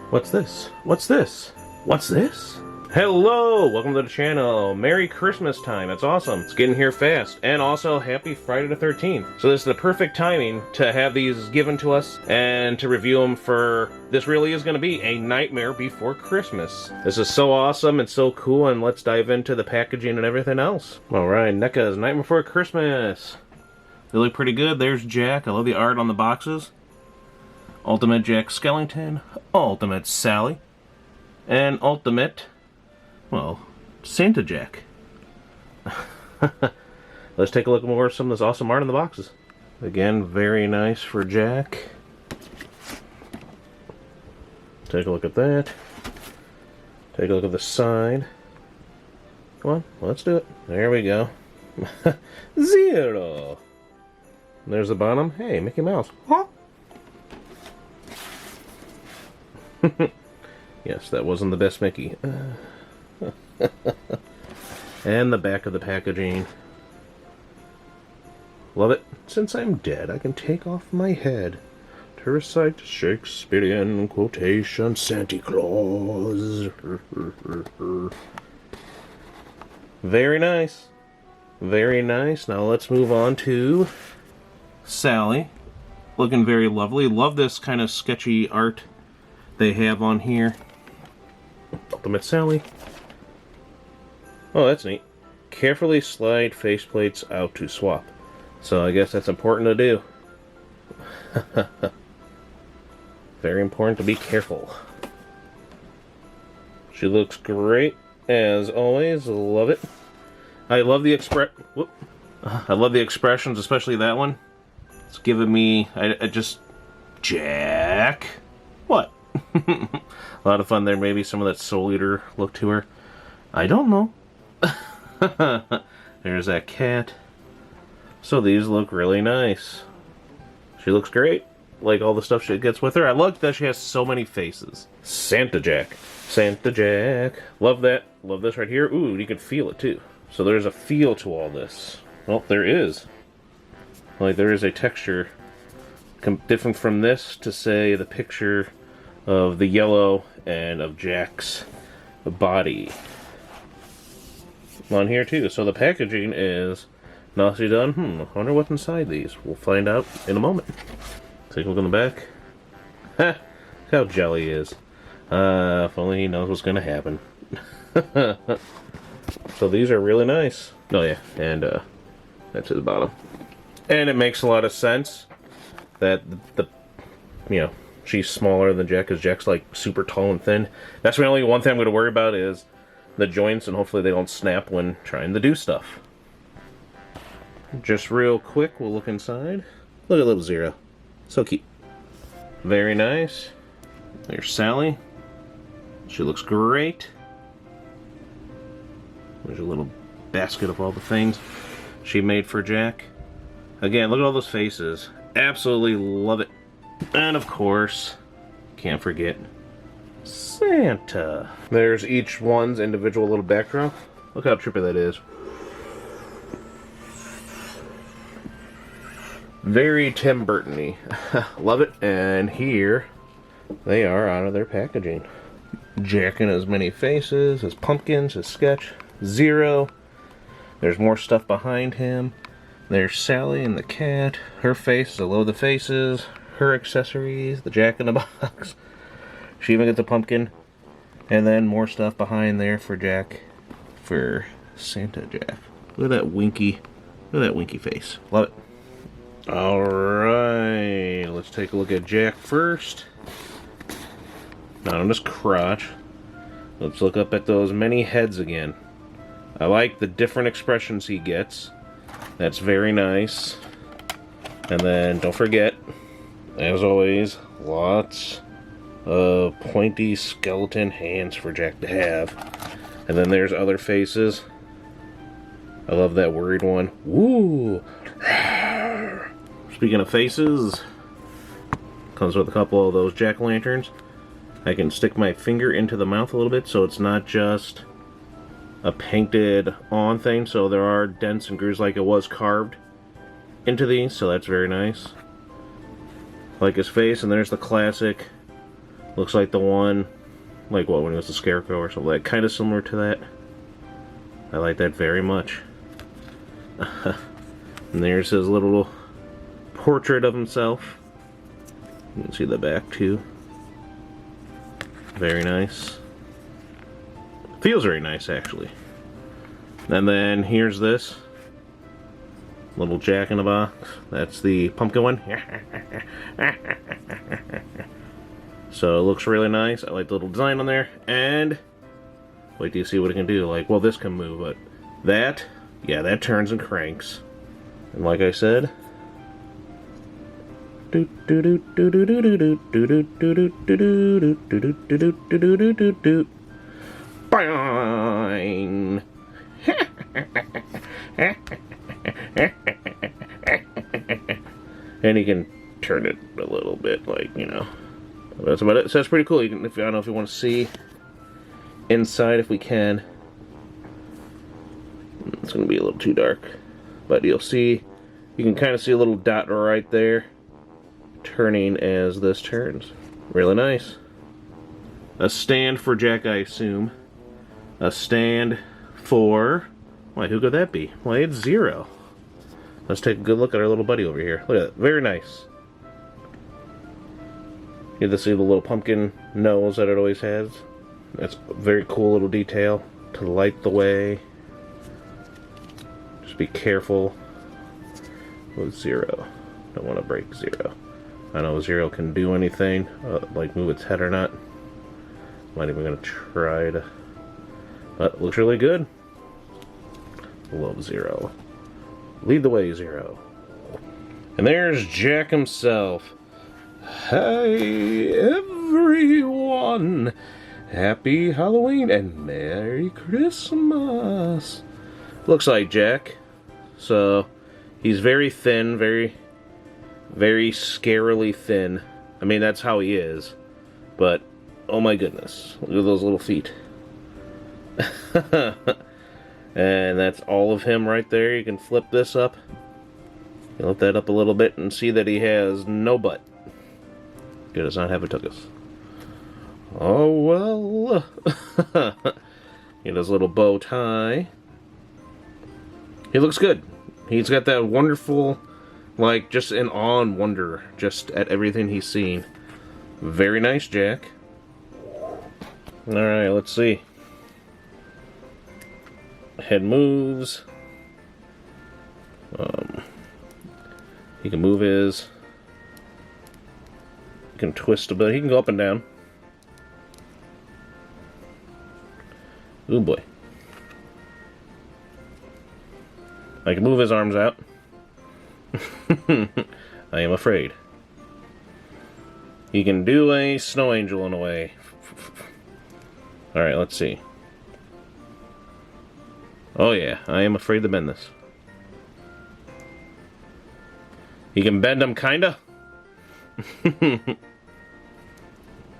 What's this? What's this? What's this? Hello! Welcome to the channel. Merry Christmas time. It's awesome. It's getting here fast. And also, happy Friday the 13th. So this is the perfect timing to have these given to us and to review them for... This really is going to be a Nightmare Before Christmas. This is so awesome and so cool, and let's dive into the packaging and everything else. Alright, NECA's Nightmare Before Christmas. They look pretty good. There's Jack. I love the art on the boxes. Ultimate Jack Skellington. Ultimate Sally. And Ultimate... well, Santa Jack. Let's take a look more at some of this awesome art in the boxes. Again, very nice for Jack. Take a look at that. Take a look at the side. Come on, let's do it. There we go. 0. There's the bottom. Hey, Mickey Mouse. Huh? Yes, that wasn't the best Mickey. And the back of the packaging. Love it. Since I'm dead, I can take off my head to recite Shakespearean quotation Santa Claus. Very nice. Very nice. Now let's move on to Sally. Looking very lovely. Love this kind of sketchy art they have on here. Ultimate Sally. Oh, that's neat. Carefully slide faceplates out to swap. So I guess that's important to do. Very important to be careful. She looks great, as always. Love it. I love the I love the expressions, especially that one. It's giving me... I just... Jack? What? A lot of fun there. Maybe some of that Soul Eater look to her. I don't know. There's that cat. So these look really nice. She looks great. Like all the stuff she gets with her. I love that she has so many faces. Santa Jack. Santa Jack. Love that. Love this right here. Ooh, you can feel it too. So there's a feel to all this. Well, there is. Like there is a texture different from this to say the picture of the yellow and of Jack's body on here too. So the packaging is nicely done. I wonder what's inside these. We'll find out in a moment. Take a look on the back. Ha! Look how jelly he is. If only he knows what's gonna happen. So these are really nice. Oh yeah, and that's his bottom. And it makes a lot of sense that the you know, she's smaller than Jack, because Jack's like super tall and thin. That's the only one thing I'm going to worry about is the joints, and hopefully they don't snap when trying to do stuff. Just real quick, we'll look inside. Look at little Zero. So cute. Very nice. There's Sally. She looks great. There's a little basket of all the things she made for Jack. Again, look at all those faces. Absolutely love it. And of course, can't forget Santa. There's each one's individual little backdrop. Look how trippy that is. Very Tim Burton-y. Love it. And here they are out of their packaging. Jack in as many faces, his pumpkins, his sketch. Zero. There's more stuff behind him. There's Sally and the cat. Her face, I love the faces. Her accessories, the Jack in the Box. She even gets a pumpkin. And then more stuff behind there for Jack. For Santa Jack. Look at that winky. Look at that winky face. Love it. Alright. Let's take a look at Jack first. Not on his crotch. Let's look up at those many heads again. I like the different expressions he gets. That's very nice. And then, don't forget, as always, lots of pointy skeleton hands for Jack to have. And then there's other faces. I love that worried one. Woo! Speaking of faces, comes with a couple of those jack-o'-lanterns. I can stick my finger into the mouth a little bit so it's not just a painted on thing, so there are dents and grooves like it was carved into these, so that's very nice. Like his face, and there's the classic Looks like the one, like what, when it was a scarecrow or something, like kind of similar to that. I like that very much. And there's his little portrait of himself. You can see the back too. Very nice. Feels very nice, actually. And then here's this little Jack in the Box. That's the pumpkin one. So it looks really nice. I like the little design on there. And wait till you see what it can do. Like, well, this can move, but that, yeah, that turns and cranks. And like I said, bang. And you can turn it a little bit, like, you know. That's about it. So that's pretty cool. You can, if I don't know if you want to see inside, if we can. It's going to be a little too dark, but you'll see. You can kind of see a little dot right there, turning as this turns. Really nice. A stand for Jack, I assume. A stand for... Why, who could that be? Why, it's Zero. Let's take a good look at our little buddy over here. Look at that. Very nice. You get to see the little pumpkin nose that it always has. That's a very cool little detail to light the way. Just be careful with Zero. Don't want to break Zero. I know Zero can do anything, like move its head or not. I'm not even going to try to... But it looks really good. Love Zero. Lead the way, Zero. And there's Jack himself. Hey, everyone! Happy Halloween and Merry Christmas! Looks like Jack. So, he's very thin, very scarily thin. I mean, that's how he is. But, oh my goodness. Look at those little feet. And that's all of him right there. You can flip this up. You lift that up a little bit and see that he has no butt. He does not have a tuchus. Oh well. He has a little bow tie. He looks good. He's got that wonderful, like, just in awe and wonder just at everything he's seen. Very nice, Jack. Alright, let's see. Head moves. He can move his... He can twist a bit. He can go up and down. Ooh boy. I can move his arms out. I am afraid. He can do a snow angel in a way. Alright, let's see. Oh yeah, I am afraid to bend this. He can bend them, kinda.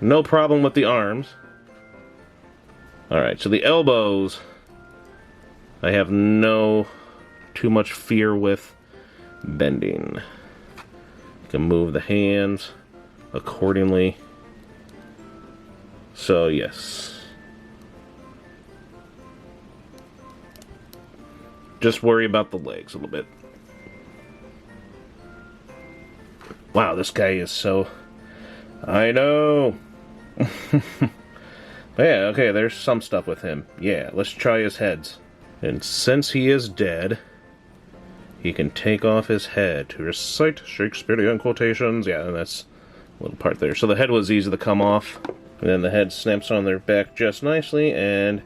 No problem with the arms. Alright, so the elbows, I have no too much fear with bending. You can move the hands accordingly. So, yes. Just worry about the legs a little bit. Wow, this guy is so... I know! Yeah, okay, there's some stuff with him. Yeah, let's try his heads. And since he is dead, he can take off his head to recite Shakespearean quotations. Yeah, and that's a little part there. So the head was easy to come off. And then the head snaps on their back just nicely, and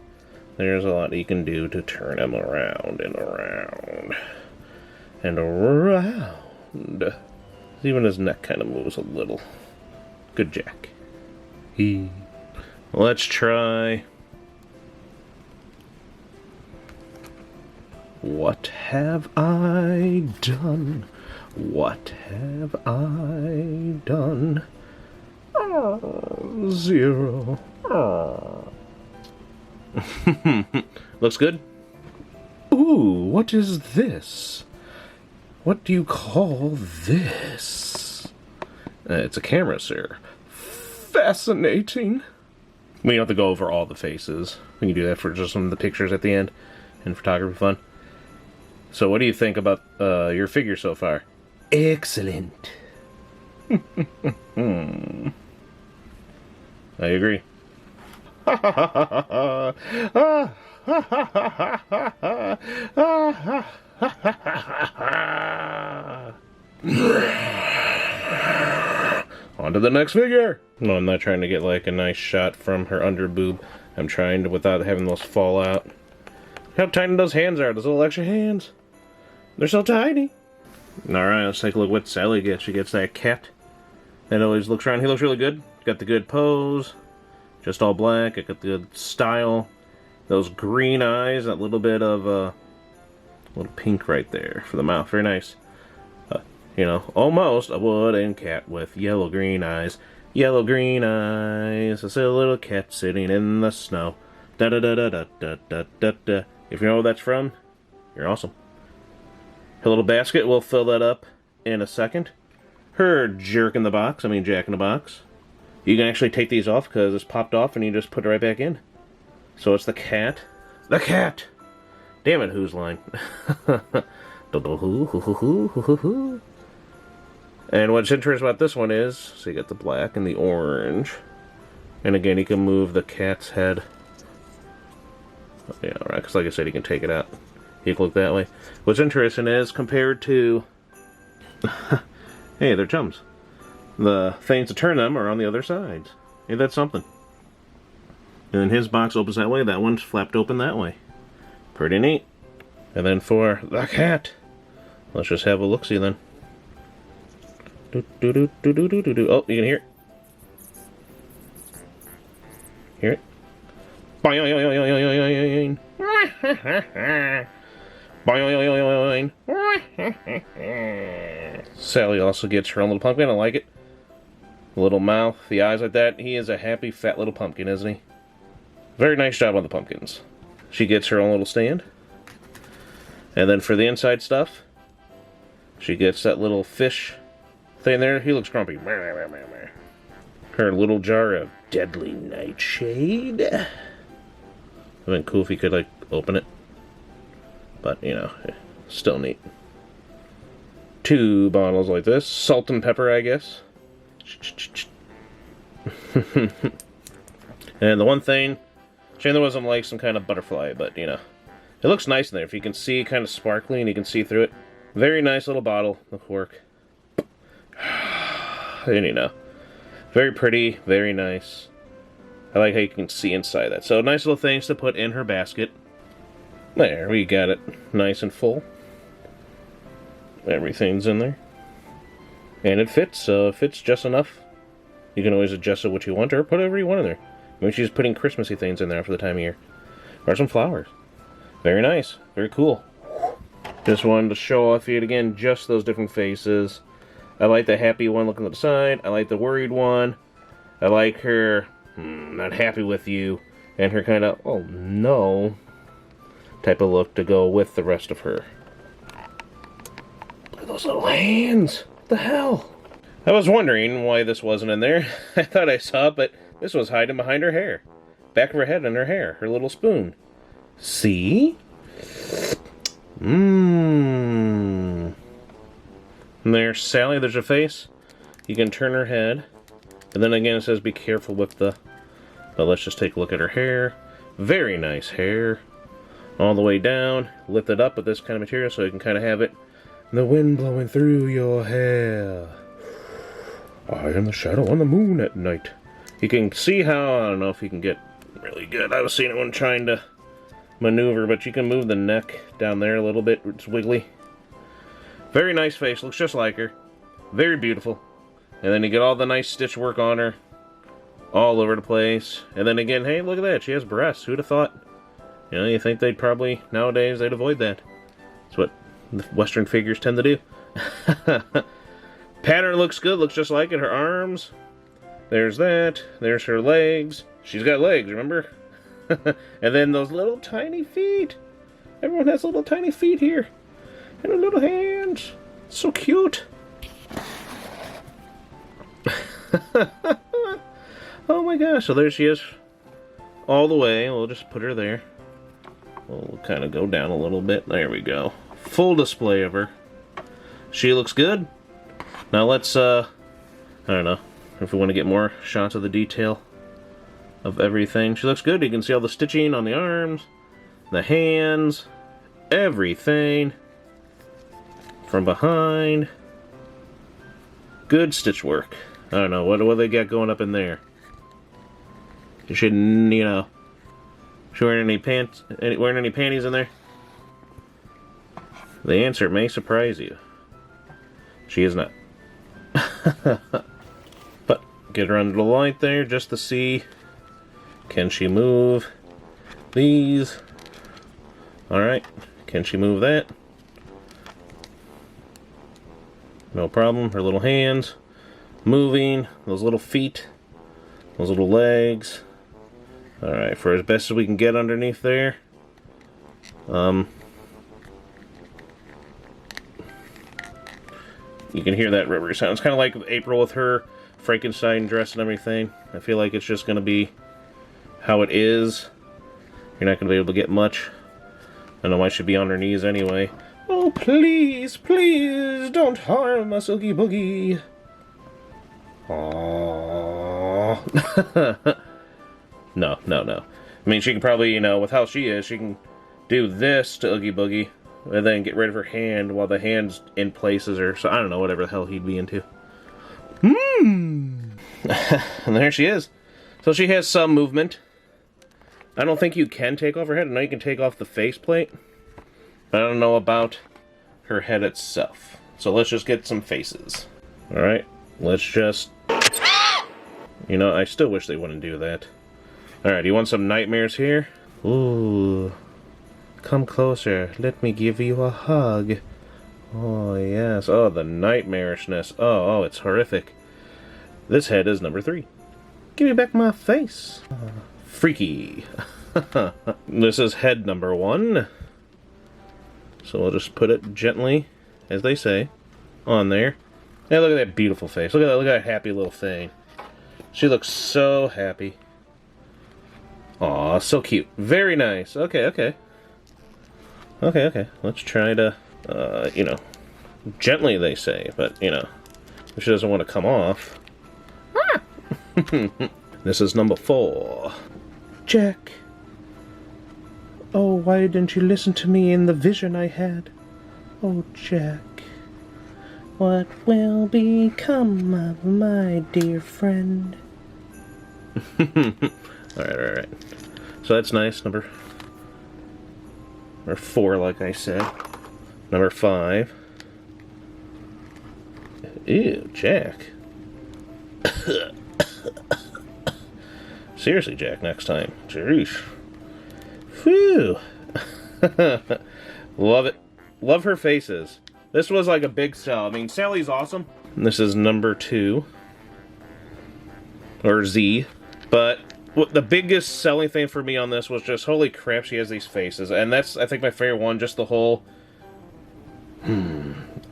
there's a lot you can do to turn him around and around. And around. Even his neck kind of moves a little. Good Jack. Let's try... What have I done? What have I done? Oh, Zero. Oh. Looks good. Ooh, what is this? What do you call this? It's a camera, sir. fascinating. We don't have to go over all the faces. We can do that for just some of the pictures at the end and photography fun. So what do you think about your figure so far? Excellent. I agree. On to the next figure. No, I'm not trying to get like a nice shot from her under boob. I'm trying to, without having those fall out. How tiny those hands are, those little extra hands. They're so tiny. Alright, let's take a look what Sally gets. She gets that cat that always looks around. He looks really good. Got the good pose. Just all black. I got the good style. Those green eyes. That little bit of little pink right there for the mouth. Very nice. You know, almost a wooden cat with yellow green eyes. Yellow green eyes. A silly little cat sitting in the snow. Da da da da da da da da da. If you know where that's from, you're awesome. Her little basket, we'll fill that up in a second. Her Jack in the box. You can actually take these off because it's popped off and you just put it right back in. So it's the cat. The cat! Damn it, whose line? And what's interesting about this one is, so you got the black and the orange. And again, you can move the cat's head. Yeah, alright, because like I said, you can take it out. You can look that way. What's interesting is, compared to... hey, they're chums. The things to turn them are on the other sides. Ain't that something? And his box opens that way, that one's flapped open that way. Pretty neat. And then for the cat, let's just have a look-see then. Oh, you can hear it. Hear it? Boing. Boing. Sally also gets her own little pumpkin. I like it. The little mouth, the eyes like that. He is a happy, fat little pumpkin, isn't he? Very nice job on the pumpkins. She gets her own little stand. And then for the inside stuff, she gets that little fish thing there. He looks grumpy. Her little jar of deadly nightshade. It would have been cool if he could, like, open it. But, you know, still neat. 2 bottles like this. Salt and pepper, I guess. And the one thing, Chandler wasn't like some kind of butterfly, but, you know, it looks nice in there. If you can see, kind of sparkly, and you can see through it. Very nice little bottle of cork. And, you know, very pretty, very nice. I like how you can see inside that. So, nice little things to put in her basket. There, we got it nice and full. Everything's in there. And it fits, so it fits just enough. You can always adjust it what you want, or put whatever you want in there. Maybe she's putting Christmassy things in there for the time of year. Or some flowers. Very nice. Very cool. Just wanted to show off yet again just those different faces. I like the happy one looking to the side. I like the worried one. I like her not happy with you. And her kind of, oh no, type of look to go with the rest of her. Look at those little hands. What the hell? I was wondering why this wasn't in there. I thought I saw it, but this was hiding behind her hair. Back of her head and her hair. Her little spoon. See? And there's Sally. There's her face. You can turn her head. And then again it says be careful with the... But let's just take a look at her hair. Very nice hair. All the way down. Lift it up with this kind of material so you can kind of have it. The wind blowing through your hair. I am the shadow on the moon at night. You can see how... I don't know if you can get really good. I was seeing it when trying to maneuver, but you can move the neck down there a little bit. It's wiggly. Very nice face. Looks just like her. Very beautiful. And then you get all the nice stitch work on her. All over the place. And then again, hey, look at that. She has breasts. Who'd have thought? You know, you think they'd probably, nowadays, they'd avoid that. That's what the Western figures tend to do. Pattern looks good. Looks just like it. Her arms. There's that. There's her legs. She's got legs, remember? And then those little tiny feet. Everyone has little tiny feet here. And her little hands. So cute. Oh my gosh, so there she is. All the way. We'll just put her there. We'll kind of go down a little bit. There we go. Full display of her. She looks good. Now let's, I don't know if we want to get more shots of the detail of everything. She looks good. You can see all the stitching on the arms, the hands, everything from behind. Good stitch work. I don't know, what do they got going up in there? You shouldn't, you know, she wearing any panties in there? The answer may surprise you. She is not. But get her under the light there just to see, can she move these? Alright, can she move that? No problem. Her little hands moving, those little feet, those little legs. Alright, for as best as we can get underneath there. You can hear that rubbery sound. It's kind of like April with her Frankenstein dress and everything. I feel like it's just going to be how it is. You're not going to be able to get much. I know I should be on her knees anyway. Oh, please, please, don't harm us, Oogie Boogie. Aww. No. I mean, she can probably, you know, with how she is, she can do this to Oogie Boogie, and then get rid of her hand while the hand's in places, or so I don't know, whatever the hell he'd be into. And there she is. So she has some movement. I don't think you can take off her head. I know you can take off the faceplate, but I don't know about her head itself. So let's just get some faces. Alright, let's just... You know, I still wish they wouldn't do that. Alright, you want some nightmares here? Ooh. Come closer. Let me give you a hug. Oh, yes. Oh, the nightmarishness. Oh, it's horrific. This head is number 3. Give me back my face. Freaky. This is head number 1. So we'll just put it gently, as they say, on there. Yeah, look at that beautiful face. Look at that happy little thing. She looks so happy. Aw, so cute. Very nice. Okay. Let's try to, you know, gently, they say, but, you know, if she doesn't want to come off. This is number 4. Jack. Oh, why didn't you listen to me in the vision I had? Oh, Jack. What will become of my dear friend? Alright. So that's nice. Number 4, like I said. Number 5. Ew, Jack. Seriously, Jack, next time. Jeez. Phew. Love it. Love her faces. This was like a big sell. I mean, Sally's awesome. This is number 2. Or Z. But the biggest selling thing for me on this was just, holy crap, she has these faces. And that's, I think, my favorite one. Just the whole...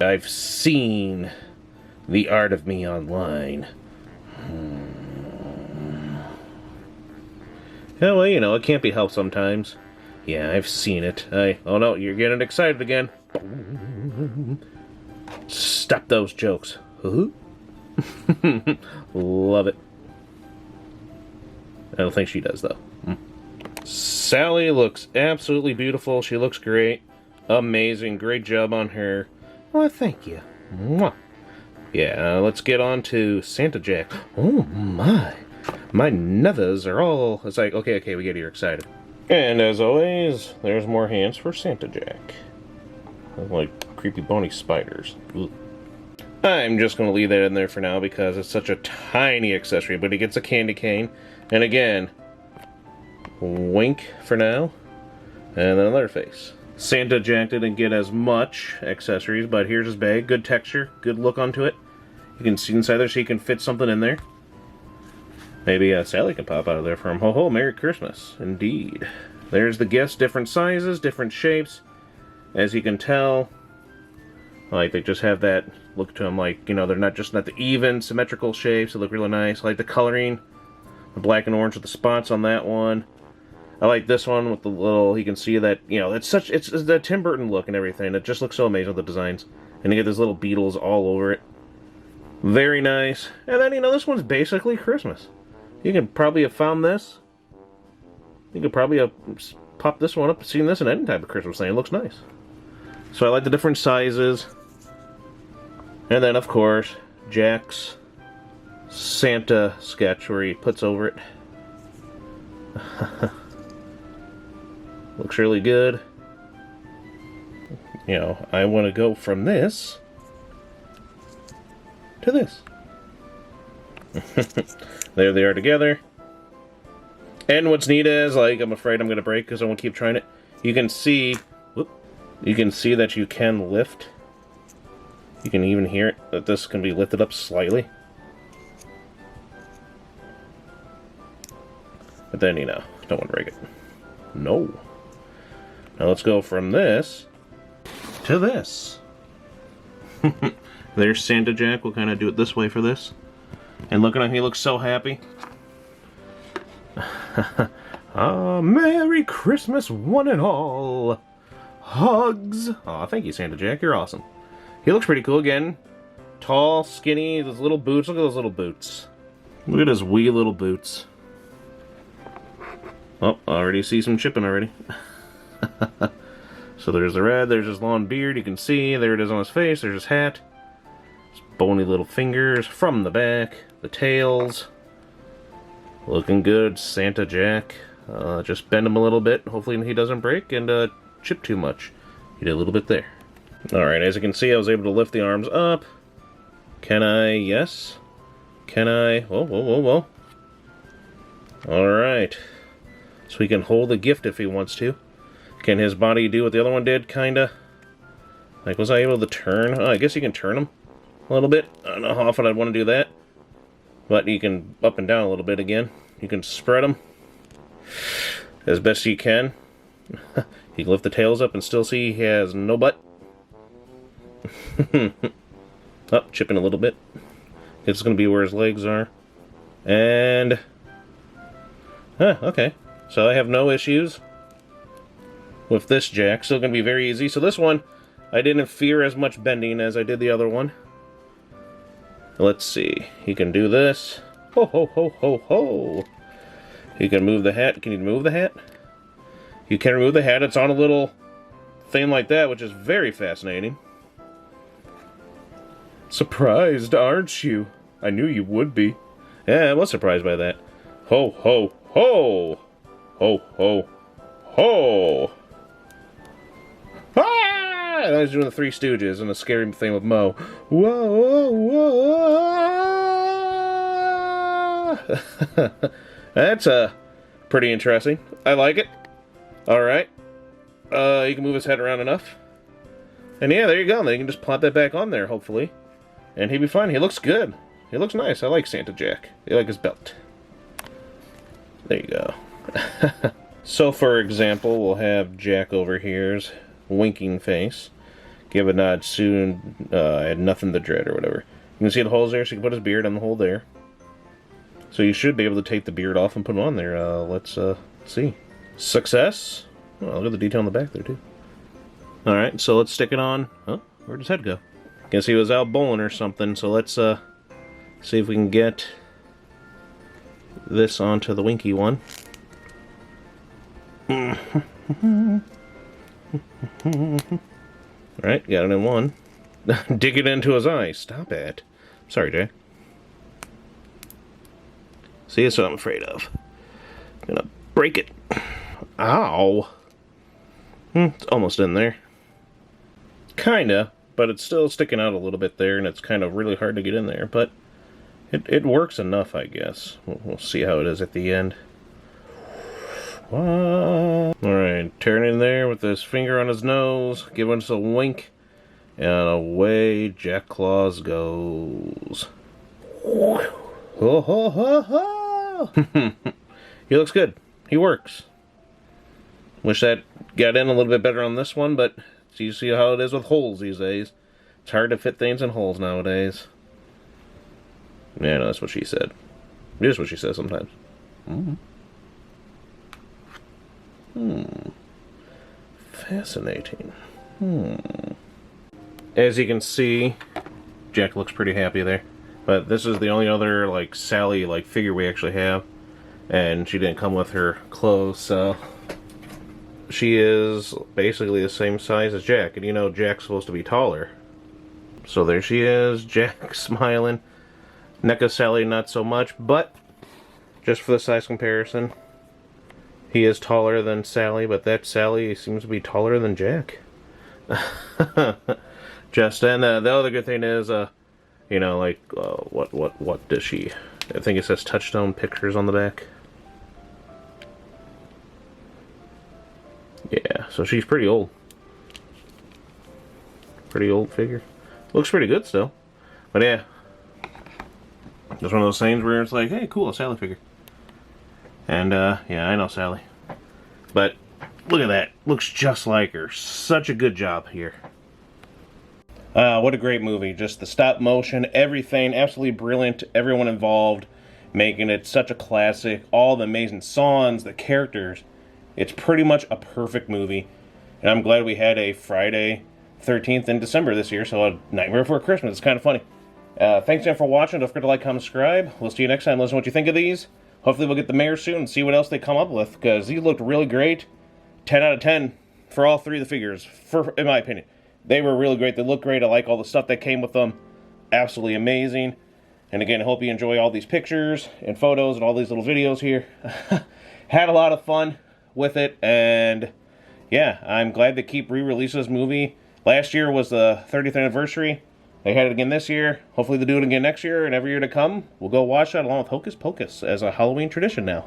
I've seen the art of me online. Oh, well, you know, it can't be helped sometimes. Yeah, I've seen it. Oh no, you're getting excited again. Stop those jokes. Love it. I don't think she does, though. Sally looks absolutely beautiful. She looks great. Amazing. Great job on her. Well, thank you. Mwah. Yeah, let's get on to Santa Jack. Oh, my. My nethers are all... It's like, okay, we get you excited. And as always, there's more hands for Santa Jack. Like creepy bony spiders. Ugh. I'm just going to leave that in there for now because it's such a tiny accessory, but he gets a candy cane. And again, wink for now. And then another face. Santa Jack didn't get as much accessories, but here's his bag. Good texture, good look onto it. You can see inside there so you can fit something in there. Maybe Sally can pop out of there for him. Ho ho, Merry Christmas. Indeed. There's the gifts, different sizes, different shapes. As you can tell, like, they just have that look to them, like, you know, they're not the even, symmetrical shapes. They look really nice. I like the coloring. The black and orange with the spots on that one. I like this one with the little, you can see that, you know, it's the Tim Burton look and everything. It just looks so amazing with the designs. And you get these little beetles all over it. Very nice. And then, you know, this one's basically Christmas. You can probably have found this. You could probably have popped this one up and seen this in any type of Christmas thing. It looks nice. So I like the different sizes. And then, of course, Jack's Santa sketch where he puts over it. Looks really good. You know, I want to go from this to this. There they are together. And what's neat is, like, I'm afraid I'm going to break because I won't keep trying it. You can see, you can see that you can lift. You can even hear it, that this can be lifted up slightly. But then, you know, don't want to break it. No. Now let's go from this to this. There's Santa Jack. We'll kind of do it this way for this. And look at him, he looks so happy. Merry Christmas, one and all. Hugs. Aw, thank you, Santa Jack. You're awesome. He looks pretty cool again. Tall, skinny, those little boots. Look at those little boots. Look at his wee little boots. Oh, I already see some chipping already. So there's the red, there's his long beard, you can see. There it is on his face, there's his hat. His bony little fingers from the back. The tails. Looking good, Santa Jack. Just bend him a little bit. Hopefully he doesn't break and chip too much. He did a little bit there. Alright, as you can see, I was able to lift the arms up. Can I? Yes. Can I? Whoa, whoa, whoa, whoa. Alright. So he can hold the gift if he wants to. Can his body do what the other one did, kinda? Like, was I able to turn? Oh, I guess you can turn him a little bit. I don't know how often I'd want to do that. But you can up and down a little bit again. You can spread them as best you can. You can lift the tails up and still see he has no butt. Oh, chipping a little bit. It's going to be where his legs are. And... okay. So I have no issues with this Jack. Still going to be very easy. So this one, I didn't fear as much bending as I did the other one. Let's see. He can do this. Ho, ho, ho, ho, ho. He can move the hat. Can you move the hat? You can remove the hat. It's on a little thing like that, which is very fascinating. Surprised, aren't you? I knew you would be. Yeah, I was surprised by that. Ho, ho, ho! Ho, ho, ho! Ah! And I was doing the Three Stooges and the scary thing with Mo. Whoa, whoa, whoa! That's pretty interesting. I like it. Alright. You can move his head around enough. And yeah, there you go. Then you can just plop that back on there, hopefully. And he'll be fine. He looks good. He looks nice. I like Santa Jack. I like his belt. There you go. So, for example, we'll have Jack over here's winking face. Give a nod soon. I had nothing to dread or whatever. You can see the holes there, so you can put his beard on the hole there. So you should be able to take the beard off and put him on there. Let's see. Success. Oh, look at the detail on the back there, too. Alright, so let's stick it on. Oh, where'd his head go? Guess he was out bowling or something, so let's see if we can get this onto the winky one. Alright, got it in one. Dig it into his eye. Stop it. Sorry, Jay. See, that's what I'm afraid of. I'm gonna break it. Ow! It's almost in there. Kinda, but it's still sticking out a little bit there, and it's kind of really hard to get in there, but it works enough, I guess. We'll see how it is at the end. Alright, turn in there with his finger on his nose, give us a wink, and away Jack Claus goes. Ho ho ho ho! He looks good. He works. Wish that got in a little bit better on this one, but you see how it is with holes these days. It's hard to fit things in holes nowadays. Yeah, no, that's what she said. It is what she says sometimes. Fascinating. As you can see, Jack looks pretty happy there. But this is the only other, like, Sally, like, figure we actually have. And she didn't come with her clothes, so... She is basically the same size as Jack. And you know, Jack's supposed to be taller. So there she is, Jack smiling. NECA Sally not so much, but... just for the size comparison... he is taller than Sally, but that Sally seems to be taller than Jack. Just, and the other good thing is, you know, like, what does she... I think it says Touchstone Pictures on the back. Yeah, so she's pretty old. Pretty old figure. Looks pretty good still. But yeah. Just one of those things where it's like, hey, cool, a Sally figure. And, yeah, I know Sally. But, look at that. Looks just like her. Such a good job here. What a great movie. Just the stop motion, everything, absolutely brilliant. Everyone involved, making it such a classic. All the amazing songs, the characters. It's pretty much a perfect movie. And I'm glad we had a Friday 13th in December this year, so a Nightmare Before Christmas. It's kind of funny. Thanks again for watching. Don't forget to like, comment, subscribe. We'll see you next time. Let us know what you think of these. Hopefully we'll get the mayor soon and see what else they come up with, because these looked really great. 10 out of 10 for all three of the figures, in my opinion. They were really great. They look great. I like all the stuff that came with them. Absolutely amazing. And again, I hope you enjoy all these pictures and photos and all these little videos here. Had a lot of fun with it, and yeah, I'm glad to keep re-releasing this movie. Last year was the 30th anniversary. They had it again this year. Hopefully they'll do it again next year, and every year to come, we'll go watch that along with Hocus Pocus as a Halloween tradition now.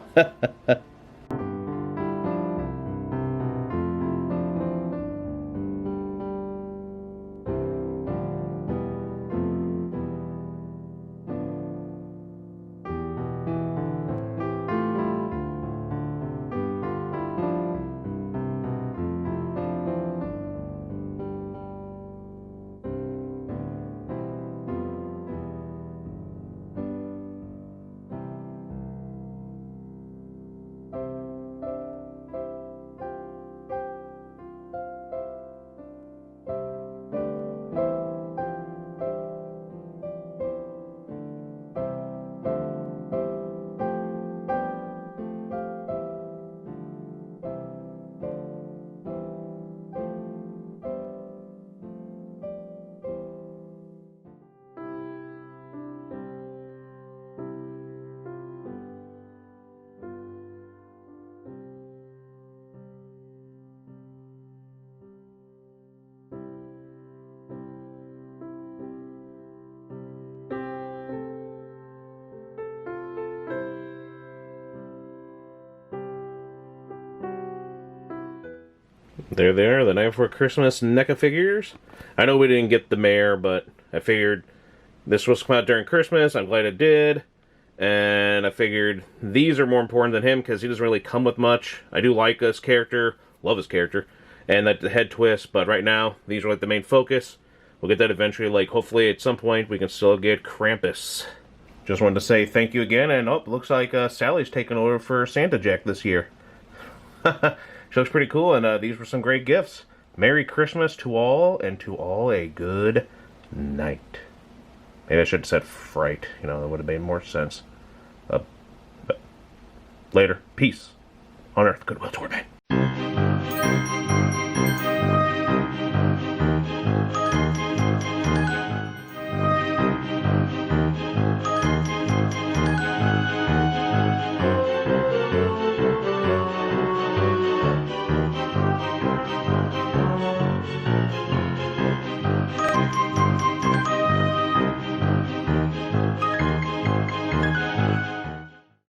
There they are, the Night Before Christmas NECA figures. I know we didn't get the mayor, but I figured this was come out during Christmas. I'm glad it did. And I figured these are more important than him because he doesn't really come with much. I do like his character, love his character, and that the head twist, but right now, these are like the main focus. We'll get that eventually, like hopefully at some point we can still get Krampus. Just wanted to say thank you again, and oh, looks like Sally's taking over for Santa Jack this year. She looks pretty cool, and these were some great gifts. Merry Christmas to all, and to all a good night. Maybe I should have said fright. You know, that would have made more sense. But later. Peace. On earth. Goodwill toward men.